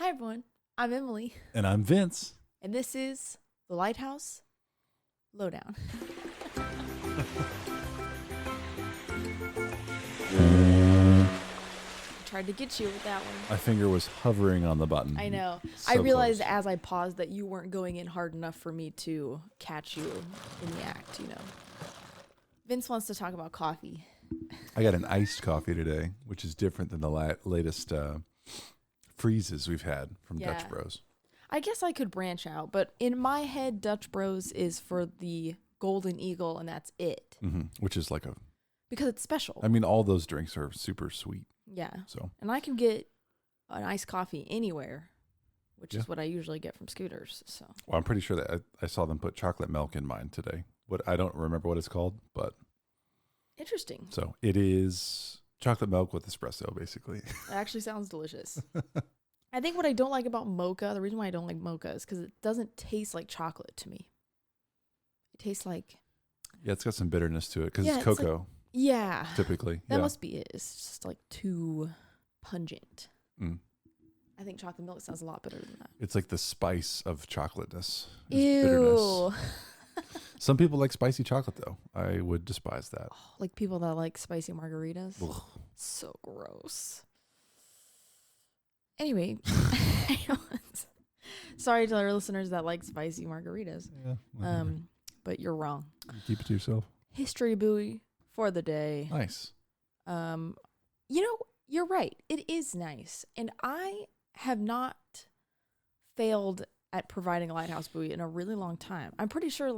Hi, everyone. I'm Emily. And I'm Vince. And this is the Lighthouse Lowdown. Tried to get you with that one. My finger was hovering on the button. I know. So I realized close. as I paused that you weren't going in hard enough for me to catch you in the act, you know. Vince wants to talk about coffee. I got an iced coffee today, which is different than the latest freezes we've had from Dutch Bros. I guess I could branch out, but in my head, Dutch Bros is for the Golden Eagle, and that's it. Mm-hmm. Which is like because it's special. I mean, all those drinks are super sweet. Yeah. So. And I can get an iced coffee anywhere, which is what I usually get from Scooters. So. Well, I'm pretty sure that I saw them put chocolate milk in mine today. I don't remember what it's called, but. Interesting. So it is chocolate milk with espresso, basically. It actually sounds delicious. I think what I don't like about mocha, the reason why I don't like mocha is because it doesn't taste like chocolate to me. It tastes like... Yeah, it's got some bitterness to it because it's cocoa. Like, typically. That must be it. It's just like too pungent. Mm. I think chocolate milk sounds a lot better than that. It's like the spice of chocolateness. Ew. Bitterness. Some people like spicy chocolate, though. I would despise that. Oh, like people that like spicy margaritas. Ugh. So gross. Anyway, sorry to our listeners that like spicy margaritas. Yeah, but you're wrong. you keep it to yourself. History buoy for the day. Nice. You know, you're right. It is nice. And I have not failed at providing a lighthouse buoy in a really long time. I'm pretty sure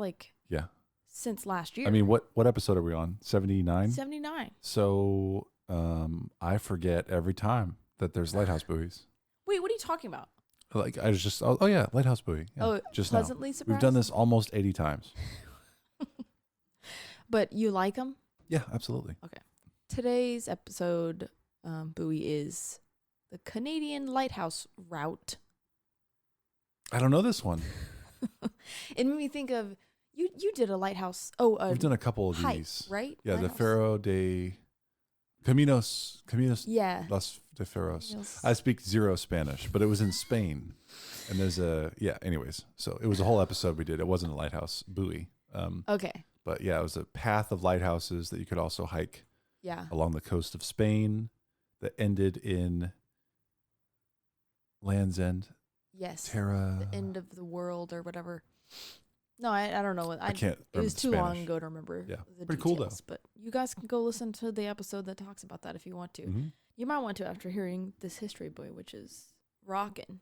since last year. I mean, what episode are we on? 79? 79. So I forget every time that there's lighthouse buoys. Wait, what are you talking about? Like I was just, oh yeah, lighthouse buoy. Yeah, just pleasantly now. surprised? We've done this almost 80 times. But you like them? Yeah, absolutely. Okay. Today's episode buoy is the Canadian Lighthouse Route. I don't know this one. It made me think of, you did a lighthouse. We've done a couple of hike, these. right? Yeah, lighthouse. the Faro de Caminos Yeah. Los de Ferros. Yes. I speak zero Spanish, but it was in Spain. And there's anyways. So it was a whole episode we did. It wasn't a lighthouse buoy. Okay. But yeah, it was a path of lighthouses that you could also hike along the coast of Spain that ended in Land's End. Yes. Terra. The end of the world or whatever. No, I don't know. I can't remember. It was too Spanish. long ago to remember the Pretty details. cool, though. But you guys can go listen to the episode that talks about that if you want to. Mm-hmm. You might want to after hearing this history buoy, which is rockin'.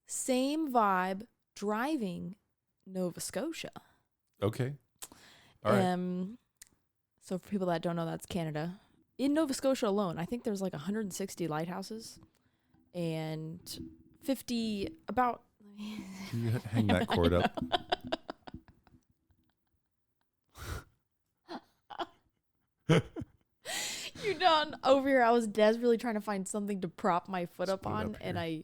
Same vibe driving Nova Scotia. Okay. All right. So for people that don't know, that's Canada. In Nova Scotia alone, I think there's like 160 lighthouses and 50 about. Can you hang that cord up? You done over here? I was desperately trying to find something to prop my foot up on, and I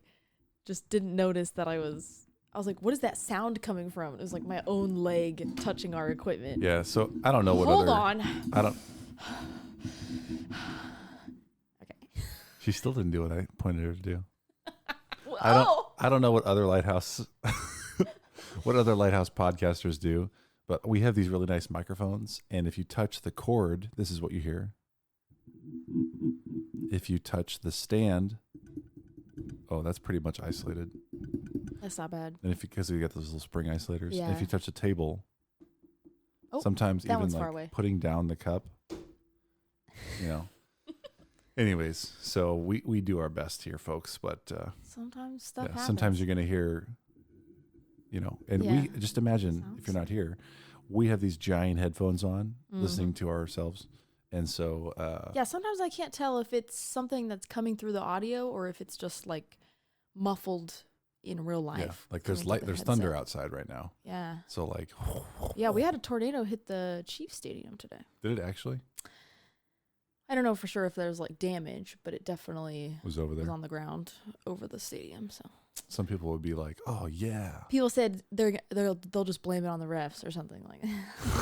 just didn't notice that I was like, what is that sound coming from? It was like my own leg touching our equipment. Yeah, so I don't know what Hold on. I don't. Okay. She still didn't do what I pointed her to do. Well, I don't know what other lighthouse podcasters do, but we have these really nice microphones, and if you touch the cord, this is what you hear. If you touch the stand, that's pretty much isolated. That's not bad. And because we got those little spring isolators, Yeah. and if you touch the table, sometimes that even one's far like away. putting down the cup, Anyways, so we do our best here, folks, but sometimes stuff happens. sometimes you're going to hear, and we just imagine if you're not here, we have these giant headphones on listening to ourselves. And so, sometimes I can't tell if it's something that's coming through the audio or if it's just like muffled in real life. Yeah, like there's thunder outside right now. Yeah. So like, yeah, we had a tornado hit the Chiefs Stadium today. Did it actually? I don't know for sure if there's like damage, but it definitely was over there. Was on the ground over the stadium. So some people would be like, "Oh yeah." People said they'll just blame it on the refs or something like.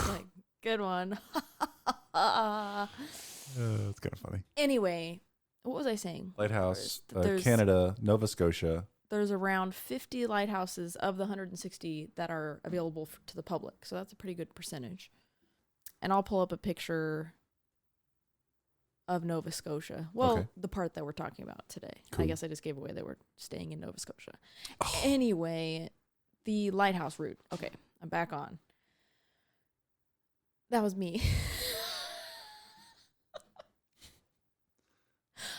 Like, good one. It's kind of funny. Anyway, what was I saying? Lighthouse, Canada, Nova Scotia. there's around 50 lighthouses of the 160 that are available to the public. So that's a pretty good percentage. And I'll pull up a picture of Nova Scotia. Well, the part that we're talking about today. Cool. I guess I just gave away that we're staying in Nova Scotia. Oh. Anyway, the lighthouse route. Okay, I'm back on. That was me.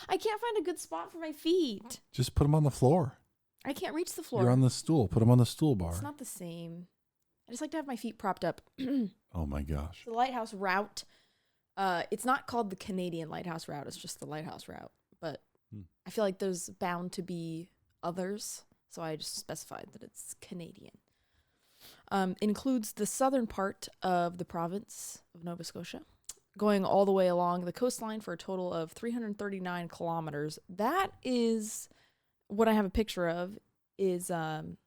I can't find a good spot for my feet. Just put them on the floor. I can't reach the floor. You're on the stool. Put them on the stool bar. It's not the same. I just like to have my feet propped up. Oh, my gosh. The lighthouse route. It's not called the Canadian Lighthouse Route. It's just the Lighthouse Route. But I feel like there's bound to be others. So I just specified that it's Canadian. Includes the southern part of the province of Nova Scotia, going all the way along the coastline for a total of 339 kilometers. That is what I have a picture of is the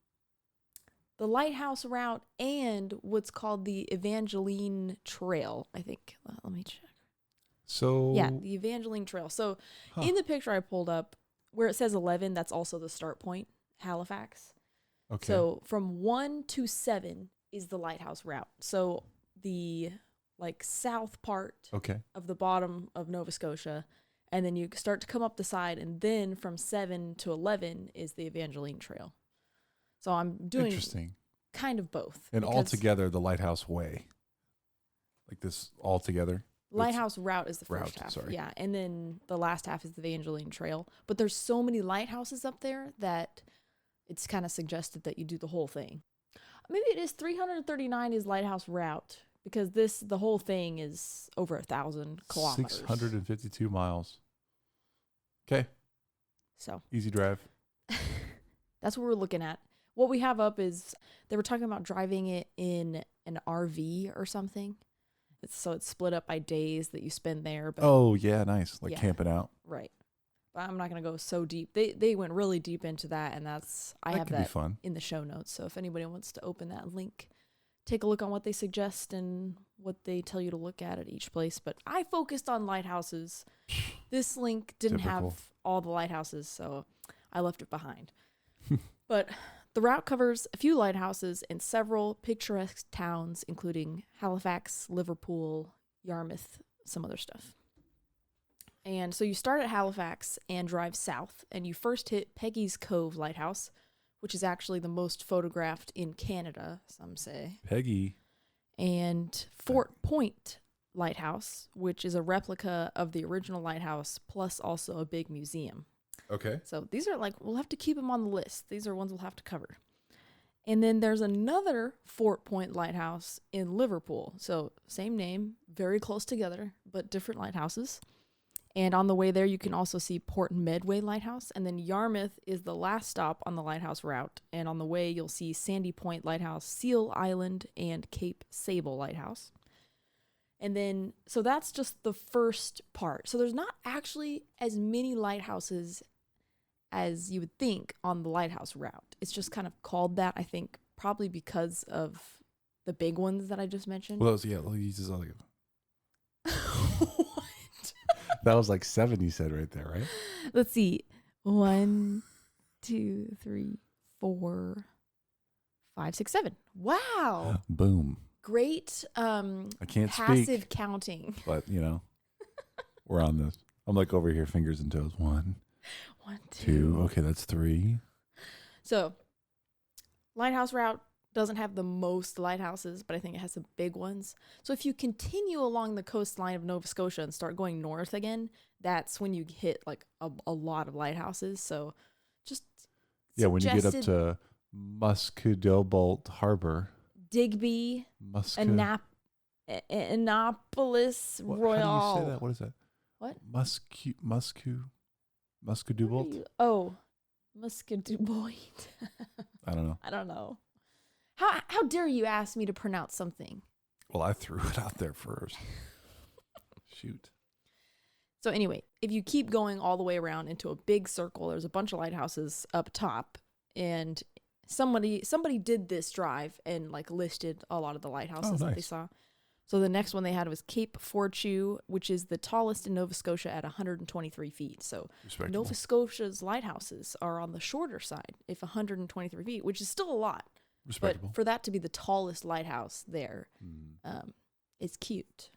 Lighthouse Route and what's called the Evangeline Trail, I think. Let me check. So yeah, the Evangeline Trail. So in the picture I pulled up, where it says 11, that's also the start point, Halifax. Okay. So from 1 to 7 is the Lighthouse Route. So the south part of the bottom of Nova Scotia, and then you start to come up the side, and then from 7 to 11 is the Evangeline Trail. So I'm doing kind of both. And all together, the Lighthouse Way. Like this all together? Lighthouse Route is the first half. Sorry. Yeah, and then the last half is the Evangeline Trail. But there's so many lighthouses up there that it's kind of suggested that you do the whole thing. Maybe it is 339 is Lighthouse Route, because the whole thing is over 1,000 kilometers. 652 miles. Okay. So. Easy drive. That's what we're looking at. What we have up is they were talking about driving it in an RV or something. So it's split up by days that you spend there. But oh, yeah, nice. Like camping out. Right. But I'm not going to go so deep. They went really deep into that, and I have that in the show notes. So if anybody wants to open that link, take a look on what they suggest and what they tell you to look at each place. But I focused on lighthouses. This link didn't have all the lighthouses, so I left it behind. But the route covers a few lighthouses and several picturesque towns, including Halifax, Liverpool, Yarmouth, some other stuff. And so you start at Halifax and drive south, and you first hit Peggy's Cove Lighthouse, which is actually the most photographed in Canada, some say. Peggy. And Fort Point Lighthouse, which is a replica of the original lighthouse, plus also a big museum. Okay. So these are we'll have to keep them on the list. These are ones we'll have to cover. And then there's another Fort Point Lighthouse in Liverpool. So same name, very close together, but different lighthouses. And on the way there, you can also see Port Medway Lighthouse. And then Yarmouth is the last stop on the lighthouse route. And on the way, you'll see Sandy Point Lighthouse, Seal Island, and Cape Sable Lighthouse. And then, so that's just the first part. So there's not actually as many lighthouses as you would think on the lighthouse route. It's just kind of called that, I think, probably because of the big ones that I just mentioned. Well, he uses all what? That was like 7 you said right there, right? Let's see. 1, 2, 3, 4, 5, 6, 7. Wow. Boom. Great I can't passive counting. But, we're on this. I'm like over here, fingers and toes. 1, 2. Okay, that's 3. So, lighthouse route doesn't have the most lighthouses, but I think it has some big ones. So if you continue along the coastline of Nova Scotia and start going north again, that's when you hit a lot of lighthouses. So just when you get up to Muscodobalt Harbor, Digby, Annapolis, Royal. How do you say that? What is that? What? Muscodobalt? Muscodobalt. I don't know. I don't know. How dare you ask me to pronounce something? Well, I threw it out there first. Shoot. So anyway, if you keep going all the way around into a big circle, there's a bunch of lighthouses up top, and somebody did this drive and listed a lot of the lighthouses that they saw. So the next one they had was Cape Fortune, which is the tallest in Nova Scotia at 123 feet. So Nova Scotia's lighthouses are on the shorter side, if 123 feet, which is still a lot. Respectable. But for that to be the tallest lighthouse there, it's cute.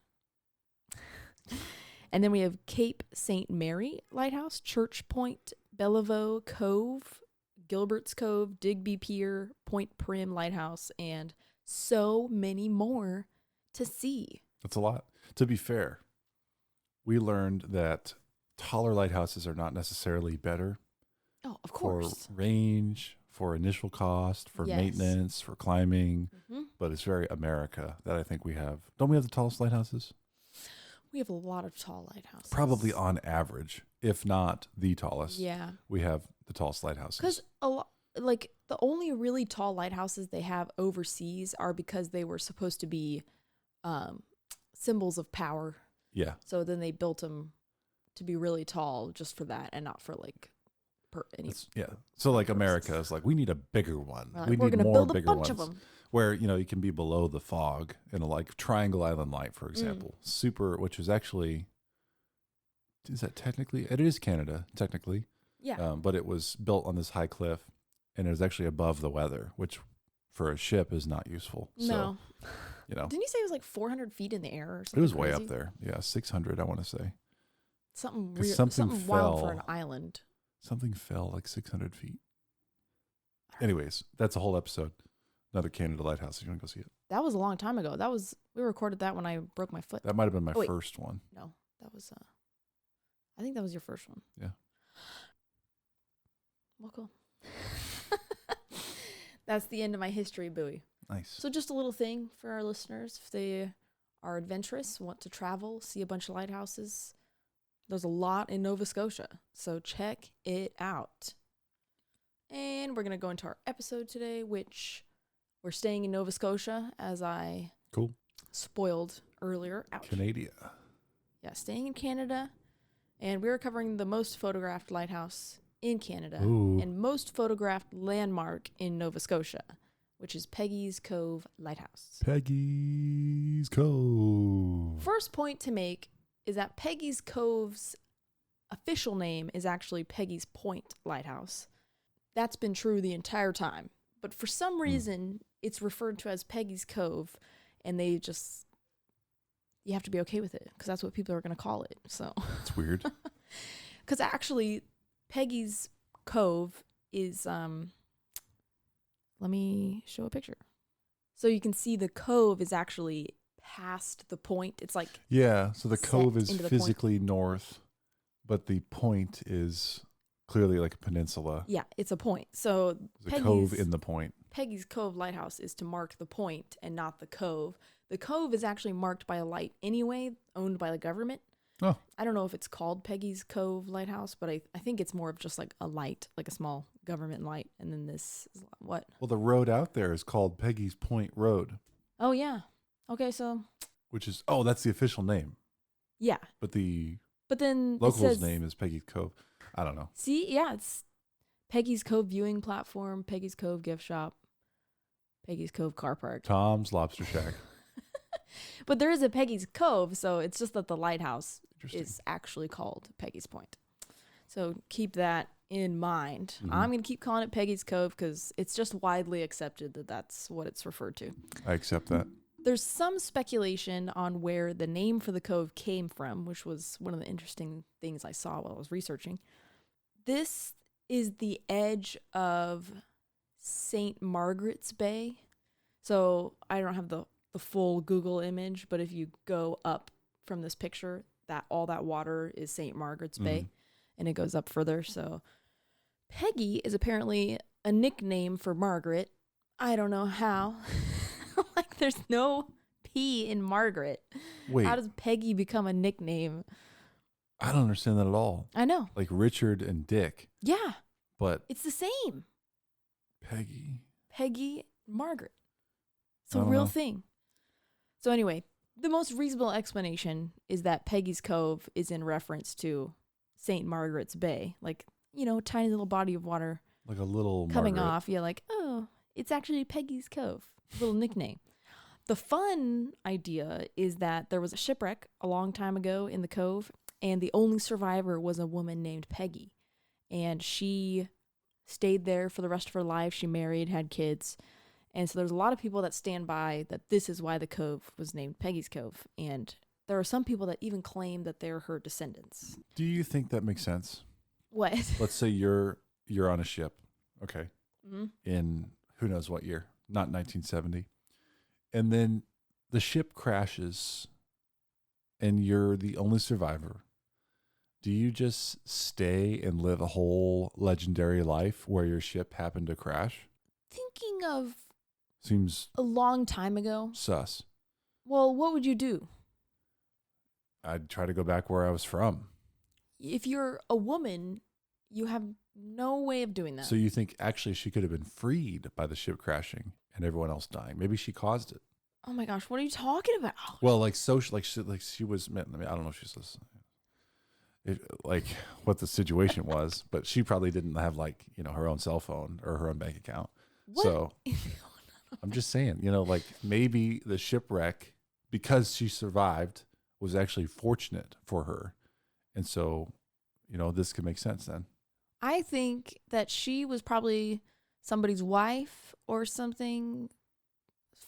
And then we have Cape St. Mary Lighthouse, Church Point, Bellevue Cove, Gilbert's Cove, Digby Pier, Point Prim Lighthouse, and so many more to see. That's a lot. To be fair, we learned that taller lighthouses are not necessarily better. Oh, of course. For range, for initial cost, for maintenance, for climbing. But it's very America that I think we have. Don't we have the tallest lighthouses? We have a lot of tall lighthouses. Probably on average, if not the tallest. Yeah. We have the tallest lighthouses. Because the only really tall lighthouses they have overseas are because they were supposed to be symbols of power. Yeah. So then they built them to be really tall just for that and not for So like America is like, we need a bigger one. We need more bigger ones. Of them. Where, you can be below the fog in like Triangle Island Light, for example. Which is actually, is that technically? It is Canada, technically. Yeah. But it was built on this high cliff and it was actually above the weather, which for a ship is not useful. No. So, Didn't you say it was like 400 feet in the air or something? It was crazy? way up there. Yeah, 600, I want to say. Something weird. Something wild for an island. Something fell like 600 feet. Anyways, that's a whole episode. Another Canada Lighthouse. You want to go see it? That was a long time ago. We recorded that when I broke my foot. That might have been my first one. No, that was, I think that was your first one. Yeah. Well, cool. That's the end of my history buoy. Nice. So just a little thing for our listeners. If they are adventurous, want to travel, see a bunch of lighthouses, there's a lot in Nova Scotia. So check it out. And we're going to go into our episode today, which we're staying in Nova Scotia, as I spoiled earlier. Ouch. Canada. Yeah, staying in Canada. And we're covering the most photographed lighthouse in Canada and most photographed landmark in Nova Scotia, which is Peggy's Cove Lighthouse. Peggy's Cove. First point to make is that Peggy's Cove's official name is actually Peggy's Point Lighthouse. That's been true the entire time. But for some reason, it's referred to as Peggy's Cove, and you have to be okay with it, because that's what people are going to call it. So it's weird. Because actually, Peggy's Cove is, let me show a picture. So you can see the cove is actually past the point. It's like, so the cove is physically north, but the point is clearly like a peninsula. Yeah, it's a point. So the cove in the point. Peggy's Cove Lighthouse is to mark the point and not the cove. The cove is actually marked by a light anyway, owned by the government. Oh. I don't know if it's called Peggy's Cove Lighthouse, but I think it's more of just like a light, like a small government light. And then this is what? Well, the road out there is called Peggy's Point Road. Oh, yeah. Okay, so. Which is, that's the official name. Yeah. But then local's name is Peggy's Cove. I don't know. See, yeah, it's Peggy's Cove Viewing Platform, Peggy's Cove Gift Shop, Peggy's Cove Car Park. Tom's Lobster Shack. But there is a Peggy's Cove, so it's just that the lighthouse is actually called Peggy's Point. So keep that in mind. Mm-hmm. I'm going to keep calling it Peggy's Cove because it's just widely accepted that that's what it's referred to. I accept that. There's some speculation on where the name for the cove came from, which was one of the interesting things I saw while I was researching. This is the edge of St. Margaret's Bay. So I don't have the full Google image, but if you go up from this picture, that all that water is St. Margaret's Bay, and it goes up further. So Peggy is apparently a nickname for Margaret. I don't know how. Like, there's no P in Margaret. Wait. How does Peggy become a nickname? I don't understand that at all. I know. Like Richard and Dick. Yeah. But it's the same. Peggy, Margaret. It's a real thing. So anyway, the most reasonable explanation is that Peggy's Cove is in reference to St. Margaret's Bay. Like, tiny little body of water. Like a little coming Margaret. Off. Yeah, like, it's actually Peggy's Cove. Little nickname. The fun idea is that there was a shipwreck a long time ago in the Cove, and the only survivor was a woman named Peggy. And she stayed there for the rest of her life. She married, had kids. And so there's a lot of people that stand by that this is why the Cove was named Peggy's Cove. And there are some people that even claim that they're her descendants. Do you think that makes sense? What? Let's say you're on a ship, okay, in who knows what year, not 1970. And then the ship crashes and you're the only survivor. Do you just stay and live a whole legendary life where your ship happened to crash? Thinking of seems a long time ago. Sus. Well, what would you do? I'd try to go back where I was from. If you're a woman, you have no way of doing that. So you think actually she could have been freed by the ship crashing and everyone else dying? Maybe she caused it. Oh my gosh, what are you talking about? Well, like social, like she was. I mean, I don't know if she's like what the situation was, but she probably didn't have like her own cell phone or her own bank account. What? So I'm just saying, like maybe the shipwreck, because she survived, was actually fortunate for her, and so this could make sense then. I think that she was probably somebody's wife or something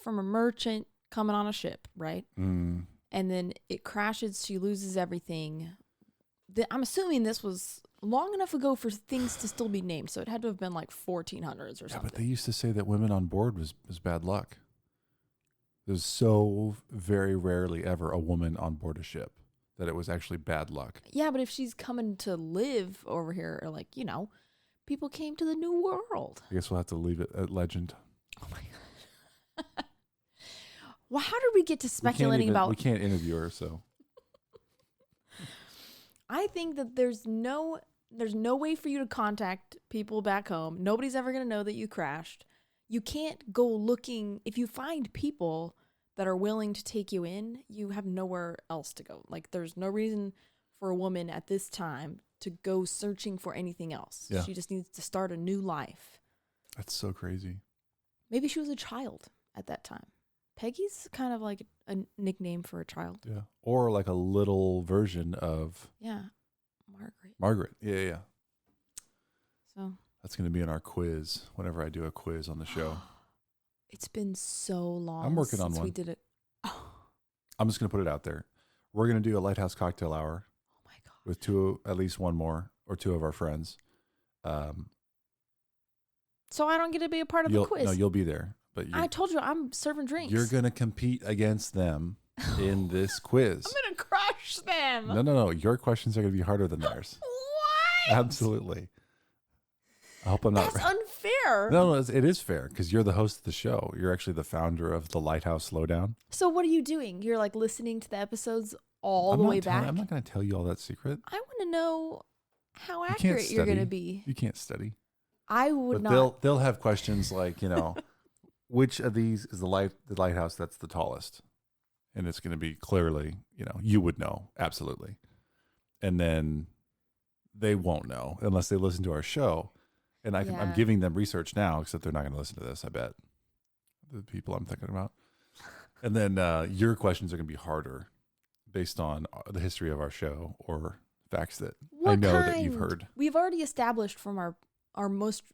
from a merchant coming on a ship, right? And then it crashes. She loses everything. I'm assuming this was long enough ago for things to still be named, so it had to have been like 1400s or something. Yeah, but they used to say that women on board was bad luck. There's so very rarely ever a woman on board a ship that it was actually bad luck. Yeah, but if she's coming to live over here, or like, people came to the New World. I guess we'll have to leave it at legend. Oh my God. Well, how did we get to speculating about... We can't interview her, so... I think that there's no way for you to contact people back home. Nobody's ever going to know that you crashed. You can't go looking. If you find people that are willing to take you in, you have nowhere else to go. Like, there's no reason for a woman at this time to go searching for anything else. Yeah. She just needs to start a new life. That's so crazy. Maybe she was a child at that time. Peggy's kind of like a nickname for a child. Yeah. Or like a little version of... Yeah. Margaret. Yeah. So... That's going to be in our quiz whenever I do a quiz on the show. It's been so long. I'm working on since one. We did it. Oh. I'm just going to put it out there. We're going to do a Lighthouse cocktail hour. Oh my God. With at least one more or two of our friends. So I don't get to be a part of the quiz. No, you'll be there. But I told you I'm serving drinks. You're going to compete against them in this quiz. I'm going to crush them. No. Your questions are going to be harder than theirs. What? Absolutely. I hope I'm not. That's unfair. No, it is fair because you're the host of the show. You're actually the founder of the Lighthouse Slowdown. So what are you doing? You're like listening to the episodes all the way back? I'm not going to tell you all that secret. I want to know how accurate you're going to be. You can't study. I would not. They'll have questions like, which of these is the lighthouse that's the tallest? And it's going to be clearly, you would know. Absolutely. And then they won't know unless they listen to our show. And I'm giving them research now, except they're not going to listen to this, I bet. The people I'm thinking about. And then your questions are going to be harder based on the history of our show or facts that I know that you've heard. We've already established from our most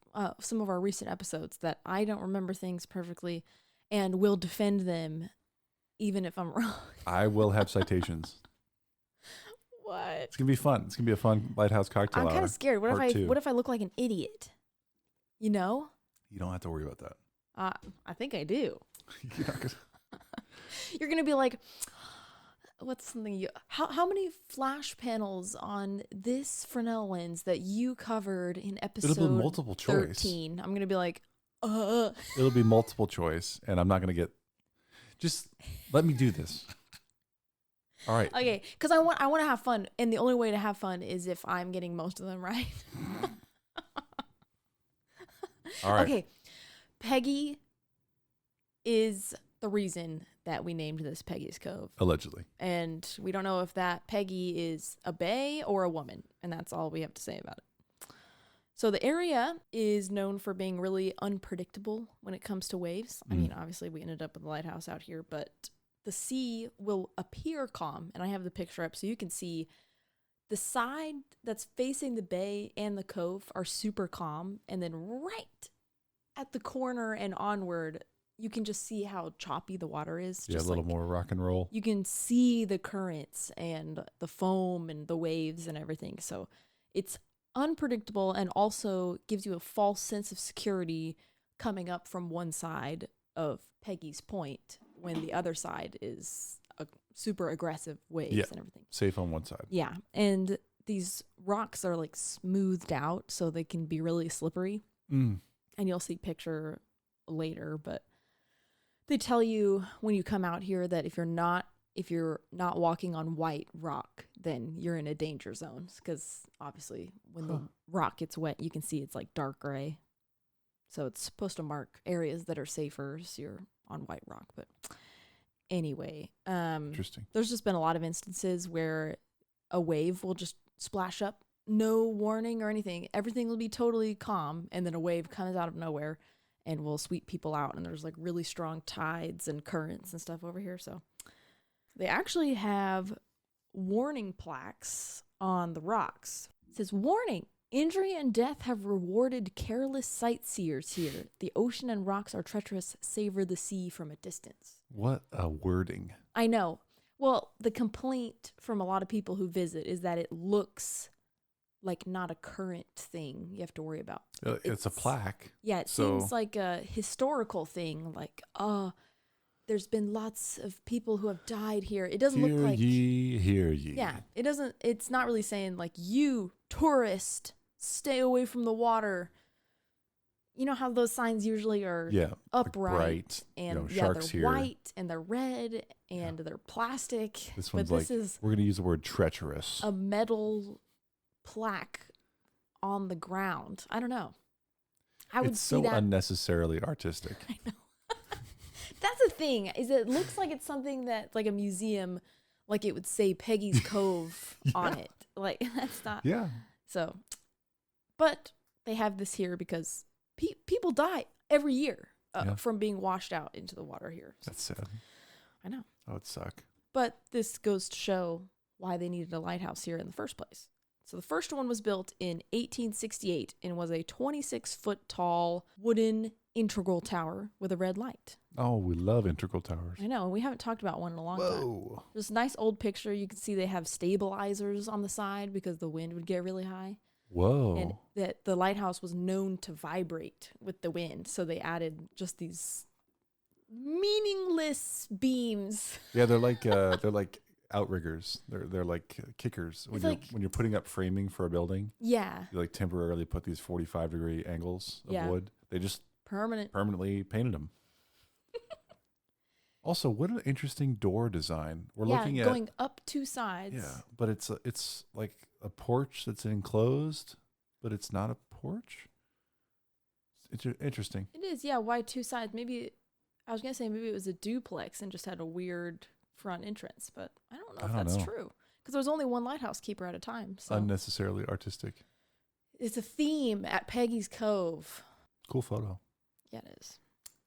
some of our recent episodes that I don't remember things perfectly and will defend them even if I'm wrong. I will have citations. What? It's going to be fun. It's going to be a fun Lighthouse cocktail hour. I'm kind of scared. What if I look like an idiot? You don't have to worry about that. I think I do. You're going to be like, what's something how many flash panels on this Fresnel lens that you covered in episode It'll be multiple 13? choice. I'm going to be like, It'll be multiple choice, and I'm not going to get... Just let me do this. All right. Okay, because I want to have fun, and the only way to have fun is if I'm getting most of them right. All right. Okay, Peggy is the reason that we named this Peggy's Cove. Allegedly. And we don't know if that Peggy is a bae or a woman, and that's all we have to say about it. So the area is known for being really unpredictable when it comes to waves. I mean, obviously we ended up with the lighthouse out here, but the sea will appear calm. And I have the picture up so you can see the side that's facing the bay and the cove are super calm. And then right at the corner and onward, you can just see how choppy the water is. Yeah, just a little more rock and roll. You can see the currents and the foam and the waves and everything. So it's unpredictable and also gives you a false sense of security coming up from one side of Peggy's Point when the other side is a super aggressive waves and everything. Safe on one side. Yeah. And these rocks are like smoothed out so they can be really slippery. And you'll see picture later, but they tell you when you come out here that if you're not walking on white rock, then you're in a danger zone, because obviously when the rock gets wet, you can see it's like dark gray. So it's supposed to mark areas that are safer so you're on white rock. But anyway, interesting. There's just been a lot of instances where a wave will just splash up, no warning or anything. Everything will be totally calm, and then a wave comes out of nowhere and will sweep people out. And there's like really strong tides and currents and stuff over here. So they actually have warning plaques on the rocks. It says, "Warning, injury and death have rewarded careless sightseers here. The ocean and rocks are treacherous. Savor the sea from a distance." What a wording. I know. Well, the complaint from a lot of people who visit is that it looks like not a current thing you have to worry about. It's a plaque. Yeah, it seems like a historical thing. Like, there's been lots of people who have died here. It doesn't look like... Hear ye. Yeah, it's not really saying like, you, tourist, stay away from the water. You know how those signs usually are upright, bright, and sharks they're here. White and they're red and they're plastic. This one's we're going to use the word treacherous. A metal plaque on the ground. I don't know. It's so unnecessarily artistic. I know. That's the thing, is it looks like it's something that like a museum, like it would say Peggy's Cove on it. Like that's not. Yeah. So, but they have this here because people die every year from being washed out into the water here. So. That's sad. I know. That would suck. But this goes to show why they needed a lighthouse here in the first place. So the first one was built in 1868 and was a 26-foot tall wooden integral tower with a red light. Oh, we love integral towers. I know. We haven't talked about one in a long time. There's a nice old picture. You can see they have stabilizers on the side because the wind would get really high. Whoa. And that the lighthouse was known to vibrate with the wind. So they added just these meaningless beams. Yeah, they're like outriggers. They're like kickers when you're putting up framing for a building. Yeah. You like temporarily put these 45-degree angles of wood. They just permanently painted them. Also, what an interesting door design. We're looking at going up two sides. Yeah, but it's like a porch that's enclosed, but it's not a porch. It's interesting. It is, yeah. Why two sides? Maybe I was gonna say maybe it was a duplex and just had a weird front entrance, but I don't know if that's true because there's only one lighthouse keeper at a time. So unnecessarily artistic. It's a theme at Peggy's Cove. Cool photo. Yeah, it is.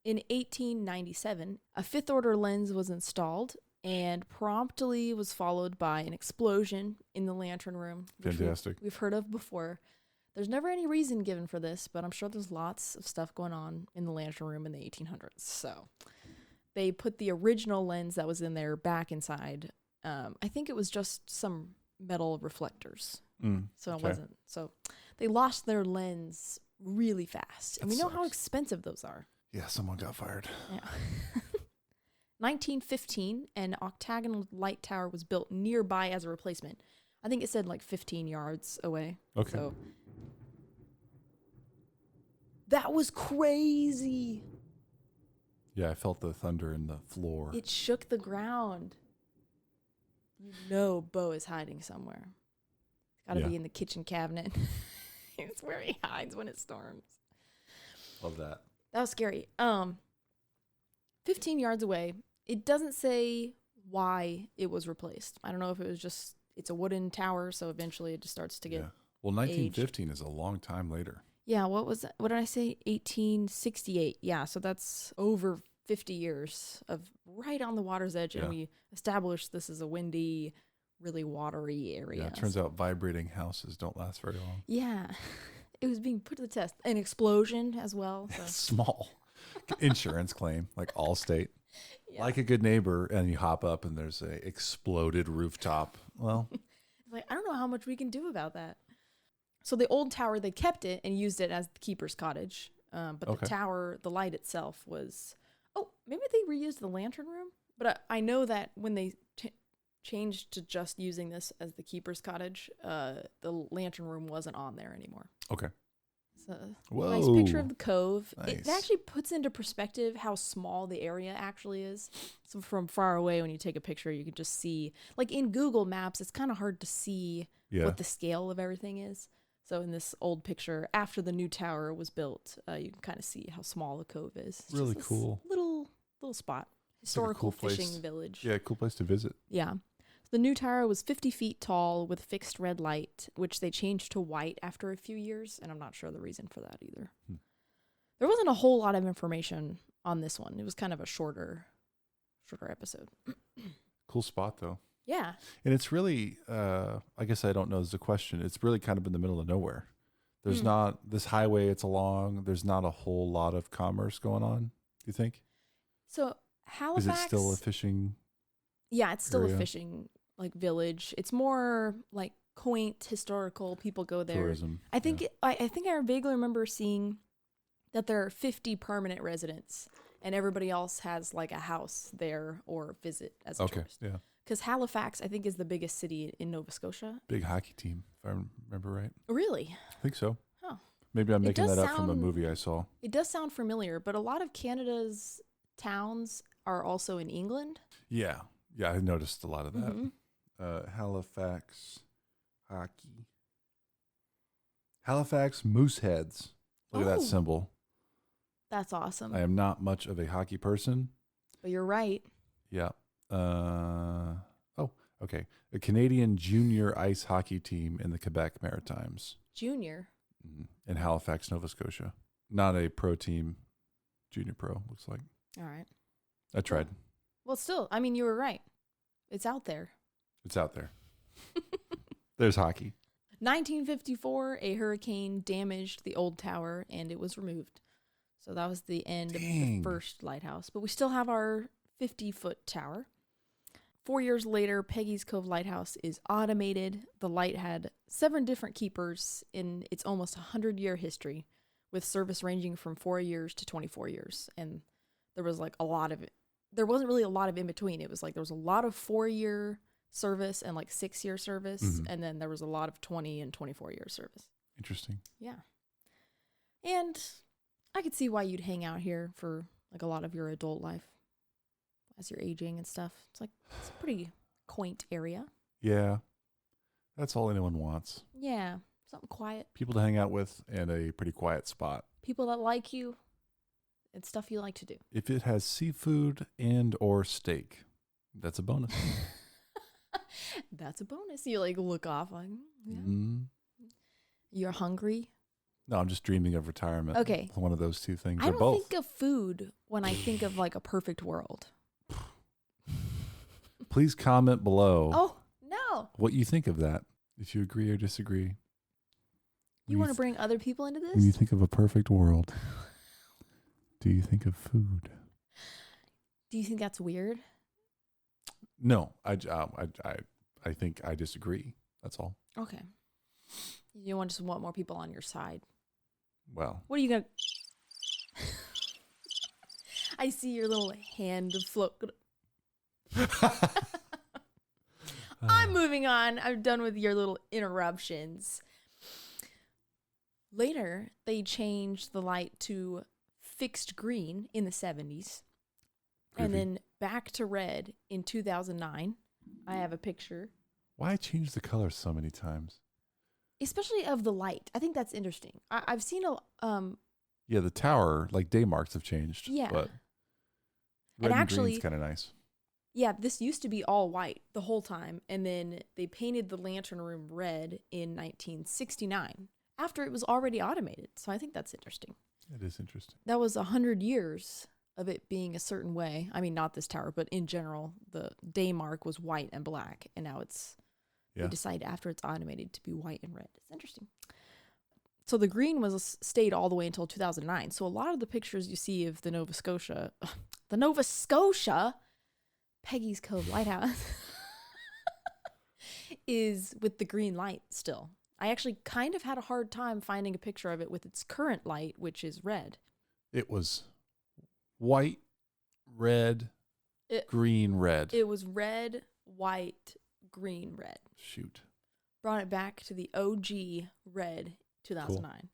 In 1897, a fifth order lens was installed and promptly was followed by an explosion in the lantern room. Fantastic. We've heard of before. There's never any reason given for this, but I'm sure there's lots of stuff going on in the lantern room in the 1800s. So they put the original lens that was in there back inside. I think it was just some metal reflectors. So it wasn't. So they lost their lens really fast. And we know how expensive those are. Yeah, someone got fired. Yeah. 1915, an octagonal light tower was built nearby as a replacement. I think it said like 15 yards away. Okay. So that was crazy. Yeah, I felt the thunder in the floor. It shook the ground. You know Bo is hiding somewhere. Got to be in the kitchen cabinet. It's where he hides when it storms. Love that. That was scary. 15 yards away. It doesn't say why it was replaced. I don't know if it was just, it's a wooden tower, so eventually it just starts to get Well, 1915 is a long time later. Yeah, what was that? What did I say? 1868. Yeah, so that's over 50 years of right on the water's edge, and we established this is a windy, really watery area. Yeah, it turns out vibrating houses don't last very long. Yeah, it was being put to the test. An explosion as well. So. Small insurance claim, like Allstate. Yeah. Like a good neighbor, and you hop up and there's a exploded rooftop. Well, like, I don't know how much we can do about that. So the old tower, they kept it and used it as the keeper's cottage. But the tower, the light itself was, maybe they reused the lantern room. But I know that when they changed to just using this as the keeper's cottage, the lantern room wasn't on there anymore. Okay. So nice picture of the Cove. Nice. It actually puts into perspective how small the area actually is. So from far away, when you take a picture, you can just see, like in Google Maps, it's kind of hard to see what the scale of everything is. So in this old picture, after the new tower was built, you can kind of see how small the Cove is. It's really cool. Little spot. Historical like fishing village. Yeah, cool place to visit. Yeah. The new tower was 50 feet tall with fixed red light, which they changed to white after a few years, and I'm not sure the reason for that either. There wasn't a whole lot of information on this one. It was kind of a shorter episode. Cool spot, though. Yeah. And it's really, I guess I don't know is the question, it's really kind of in the middle of nowhere. There's not, this highway it's along, there's not a whole lot of commerce going on, do you think? So Halifax... Is it still a fishing Yeah, it's still area? A fishing village. It's more like quaint, historical. People go there. Tourism. I think I vaguely remember seeing that there are 50 permanent residents, and everybody else has like a house there or visit as a tourist. Yeah. Because Halifax, I think, is the biggest city in Nova Scotia. Big hockey team, if I remember right. Really? I think so. Oh. Maybe I'm making that up from a movie I saw. It does sound familiar, but a lot of Canada's towns are also in England. Yeah. Yeah, I noticed a lot of that. Mm-hmm. Halifax hockey. Halifax Mooseheads. Look at that symbol. That's awesome. I am not much of a hockey person. But you're right. Yeah. Okay. A Canadian junior ice hockey team in the Quebec Maritimes. Junior? In Halifax, Nova Scotia. Not a pro team. Junior pro, looks like. All right. I tried. Well, still, I mean, you were right. It's out there. It's out there. There's hockey. 1954, a hurricane damaged the old tower, and it was removed. So that was the end of the first lighthouse. But we still have our 50-foot tower. 4 years later, Peggy's Cove Lighthouse is automated. The light had 7 different keepers in its almost 100-year history, with service ranging from 4 years to 24 years. And there was like a lot of it. There wasn't really a lot of in between. It was like there was a lot of 4-year service and like 6-year service. And then there was a lot of 20 and 24-year service. Interesting. Yeah. And I could see why you'd hang out here for like a lot of your adult life as you're aging and stuff. It's a pretty quaint area. Yeah. That's all anyone wants. Yeah. Something quiet. People to hang out with and a pretty quiet spot. People that like you. It's stuff you like to do. If it has seafood and or steak, that's a bonus. That's a bonus. You like look off like, yeah. You're hungry. No, I'm just dreaming of retirement. Okay. One of those two things. I don't both. think of food when I think of like a perfect world. Please comment below. Oh, no. What you think of that, if you agree or disagree. You want to bring other people into this? When you think of a perfect world, do you think of food? Do you think that's weird? No, I think I disagree. That's all. Okay. You just want more people on your side. Well. What are you going to... I see your little hand float. I'm moving on. I'm done with your little interruptions. Later, they changed the light to fixed green in the 70s. And then back to red in 2009. I have a picture. Why change the color so many times? Especially of the light. I think that's interesting. I've seen a... Yeah, the tower, like day marks have changed. Yeah. But red and green's kind of nice. Yeah, this used to be all white the whole time, and then they painted the lantern room red in 1969 after it was already automated. So I think that's interesting. It is interesting. That was 100 years of it being a certain way. I mean, not this tower, but in general, the day mark was white and black, and now they decide after it's automated to be white and red. It's interesting. So the green stayed all the way until 2009. So a lot of the pictures you see of the Nova Scotia, Peggy's Cove Lighthouse, is with the green light still. I actually kind of had a hard time finding a picture of it with its current light, which is red. It was white, red, green, red. It was red, white, green, red. Shoot. Brought it back to the OG red 2009. Cool.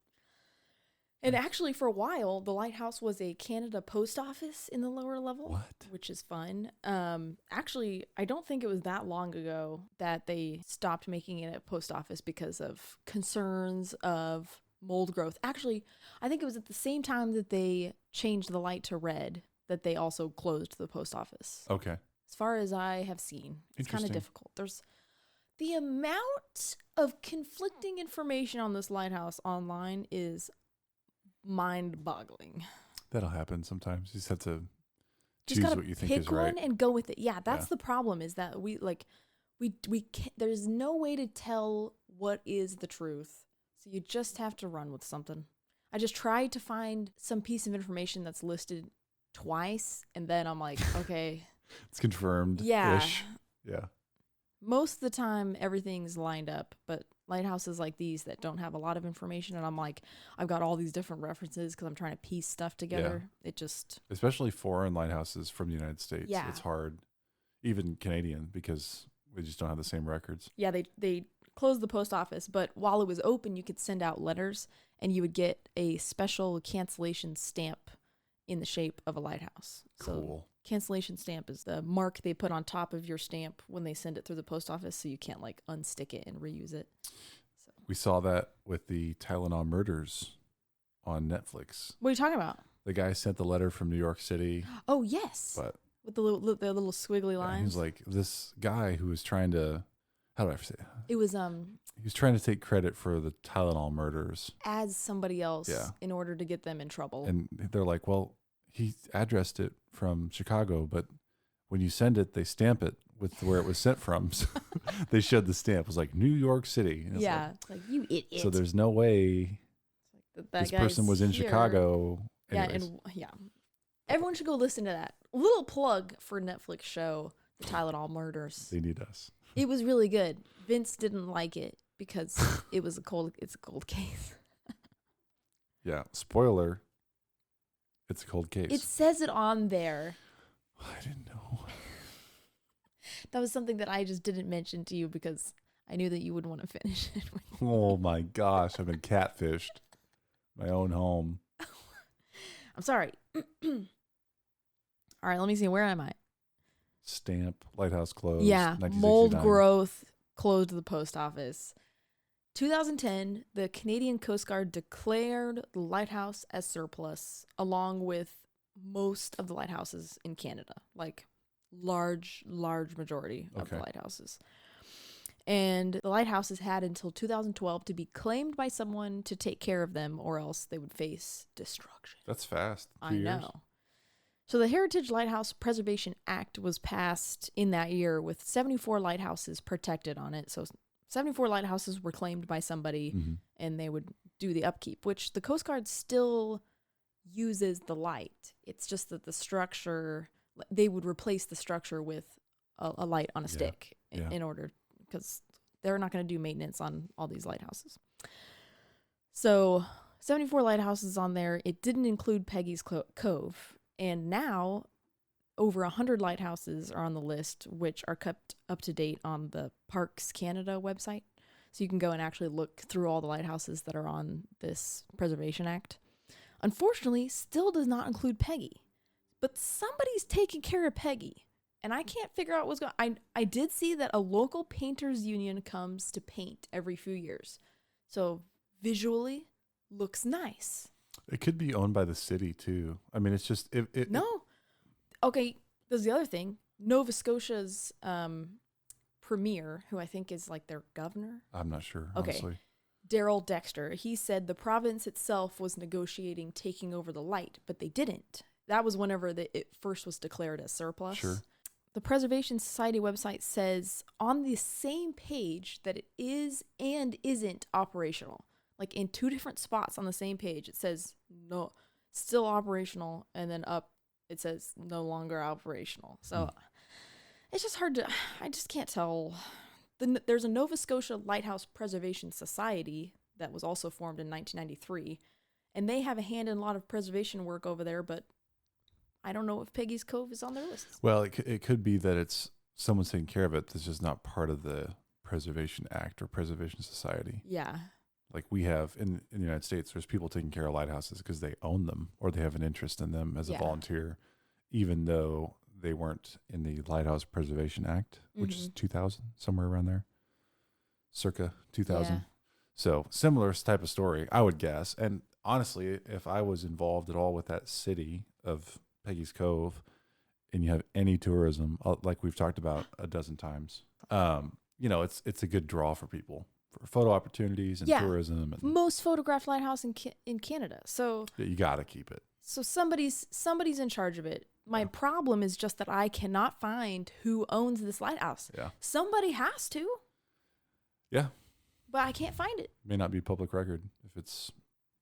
And actually, for a while, the lighthouse was a Canada post office in the lower level. What? Which is fun. Actually, I don't think it was that long ago that they stopped making it a post office because of concerns of mold growth. Actually, I think it was at the same time that they changed the light to red that they also closed the post office. Okay. As far as I have seen, it's kind of difficult. There's the amount of conflicting information on this lighthouse online is mind-boggling. That'll happen sometimes. You just have to choose what you think is right. Pick one and go with it. Yeah, that's the problem, is that we can't, there's no way to tell what is the truth. So you just have to run with something. I just tried to find some piece of information that's listed twice, and then I'm like, okay. It's confirmed. Yeah. Yeah. Most of the time, everything's lined up, but lighthouses like these that don't have a lot of information, and I'm like, I've got all these different references because I'm trying to piece stuff together. Yeah. It just... Especially foreign lighthouses from the United States. Yeah. It's hard. Even Canadian, because we just don't have the same records. Yeah, they closed the post office, but while it was open, you could send out letters, and you would get a special cancellation stamp in the shape of a lighthouse. Cool. So cancellation stamp is the mark they put on top of your stamp when they send it through the post office, so you can't like unstick it and reuse it. So. We saw that with the Tylenol murders on Netflix. What are you talking about? The guy sent the letter from New York City. Oh, yes. But with the little squiggly lines. He was like, this guy who was trying to, how do I say it? It was he was trying to take credit for the Tylenol murders as somebody else in order to get them in trouble. And they're like, well, he addressed it from Chicago, but when you send it, they stamp it with where it was sent from. So they showed the stamp. It was like New York City. And it's like, you idiot. So there's no way this person was in Chicago. Anyways. Yeah. Everyone should go listen to that. A little plug for Netflix show, The Tylenol Murders. They need us. It was really good. Vince didn't like it because it's a cold case. Yeah. Spoiler. It's a cold case. It says it on there. I didn't know. That was something that I just didn't mention to you because I knew that you wouldn't want to finish it. Oh my gosh, I've been catfished. My own home. I'm sorry. All right, let me see. Where am I? Stamp, lighthouse closed. Yeah, mold growth, closed the post office. 2010, the Canadian Coast Guard declared the lighthouse as surplus, along with most of the lighthouses in Canada, like large majority of the lighthouses. And the lighthouses had until 2012 to be claimed by someone to take care of them, or else they would face destruction. That's fast. 2 I years. know. So the Heritage Lighthouse Preservation Act was passed in that year with 74 lighthouses protected on it. So 74 lighthouses were claimed by somebody, and they would do the upkeep, which the Coast Guard still uses the light. It's just that the structure, they would replace the structure with a light on a stick in order, because they're not going to do maintenance on all these lighthouses. So 74 lighthouses on there. It didn't include Peggy's Cove. And now over 100 lighthouses are on the list, which are kept up to date on the Parks Canada website. So you can go and actually look through all the lighthouses that are on this Preservation Act. Unfortunately, still does not include Peggy. But somebody's taking care of Peggy. And I can't figure out what's going on. I did see that a local painters union comes to paint every few years. So visually, looks nice. It could be owned by the city too. I mean, it's just... No. Okay, there's the other thing. Nova Scotia's premier, who I think is like their governor. I'm not sure, Okay. honestly. Daryl Dexter, he said the province itself was negotiating taking over the light, but they didn't. That was whenever it first was declared as surplus. Sure. The Preservation Society website says on the same page that it is and isn't operational. Like in 2 different spots on the same page, it says no, still operational, and then up it says no longer operational. So it's just hard to, I just can't tell. There's a Nova Scotia Lighthouse Preservation Society that was also formed in 1993, and they have a hand in a lot of preservation work over there, but I don't know if Peggy's Cove is on their list. Well, it could be that it's someone's taking care of it that's just not part of the Preservation Act or Preservation Society. Yeah. Like we have in the United States, there's people taking care of lighthouses because they own them or they have an interest in them as a volunteer, even though they weren't in the Lighthouse Preservation Act, which is 2000, somewhere around there, circa 2000. Yeah. So similar type of story, I would guess. And honestly, if I was involved at all with that city of Peggy's Cove and you have any tourism, like we've talked about a dozen times, it's a good draw for people for photo opportunities and tourism. And most photographed lighthouse in Canada. So you got to keep it. So somebody's in charge of it. My problem is just that I cannot find who owns this lighthouse. Yeah. Somebody has to. Yeah. But I can't find it. May not be public record if it's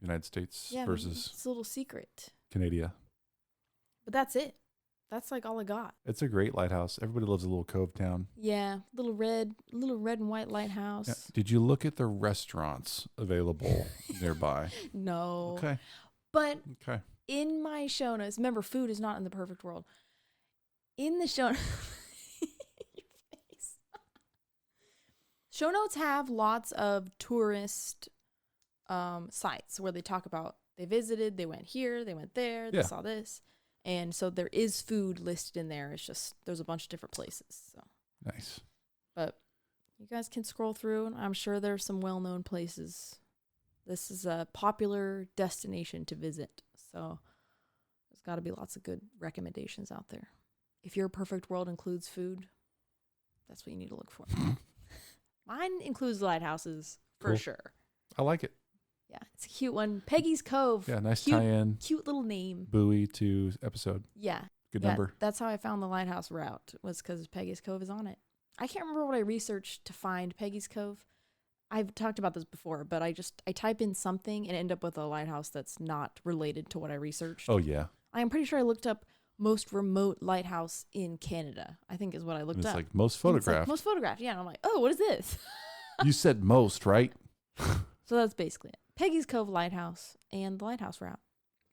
United States versus it's a little secret. Canada. But that's it. That's like all I got. It's a great lighthouse. Everybody loves a little cove town. Yeah, little red and white lighthouse. Yeah. Did you look at the restaurants available nearby? No. Okay. But in my show notes, remember, food is not in the perfect world. In the show show notes have lots of tourist sites where they talk about they visited, they went here, they went there, they saw this. And so there is food listed in there. It's just there's a bunch of different places. So nice. But you guys can scroll through, and I'm sure there's some well-known places. This is a popular destination to visit. So there's got to be lots of good recommendations out there. If your perfect world includes food, that's what you need to look for. Mine includes lighthouses for sure. I like it. Yeah, it's a cute one. Peggy's Cove. Yeah, nice tie-in. Cute little name. Buoy to episode. Yeah. Good number. That's how I found the lighthouse route, was because Peggy's Cove is on it. I can't remember what I researched to find Peggy's Cove. I've talked about this before, but I type in something and end up with a lighthouse that's not related to what I researched. Oh, yeah. I'm pretty sure I looked up most remote lighthouse in Canada, I think is what I looked up. It's like most photographed. Most photographed, yeah. And I'm like, oh, what is this? You said most, right? So that's basically it. Peggy's Cove Lighthouse and the Lighthouse Route.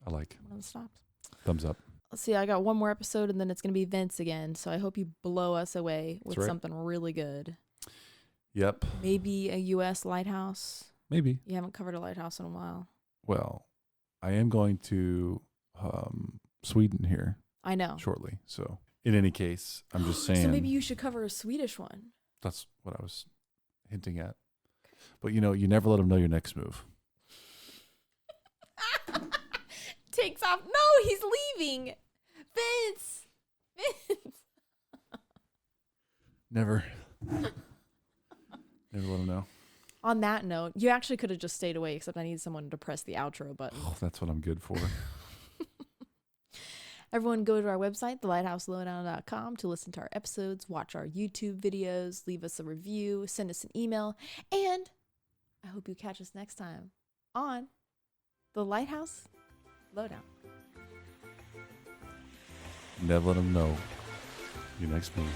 I like. One of the stops. Thumbs up. Let's see, I got one more episode and then it's going to be Vince again. So I hope you blow us away with something really good. Yep. Maybe a U.S. lighthouse. Maybe. You haven't covered a lighthouse in a while. Well, I am going to Sweden here. I know. Shortly. So in any case, I'm just saying. So maybe you should cover a Swedish one. That's what I was hinting at. But, you never let them know your next move. Takes off. No, he's leaving. Vince. Never let them know. On that note, you actually could have just stayed away, except I need someone to press the outro button. Oh, that's what I'm good for. Everyone go to our website, thelighthouselowdown.com, to listen to our episodes, watch our YouTube videos, leave us a review, send us an email, and I hope you catch us next time on The Lighthouse Lowdown. Never let them know your next move.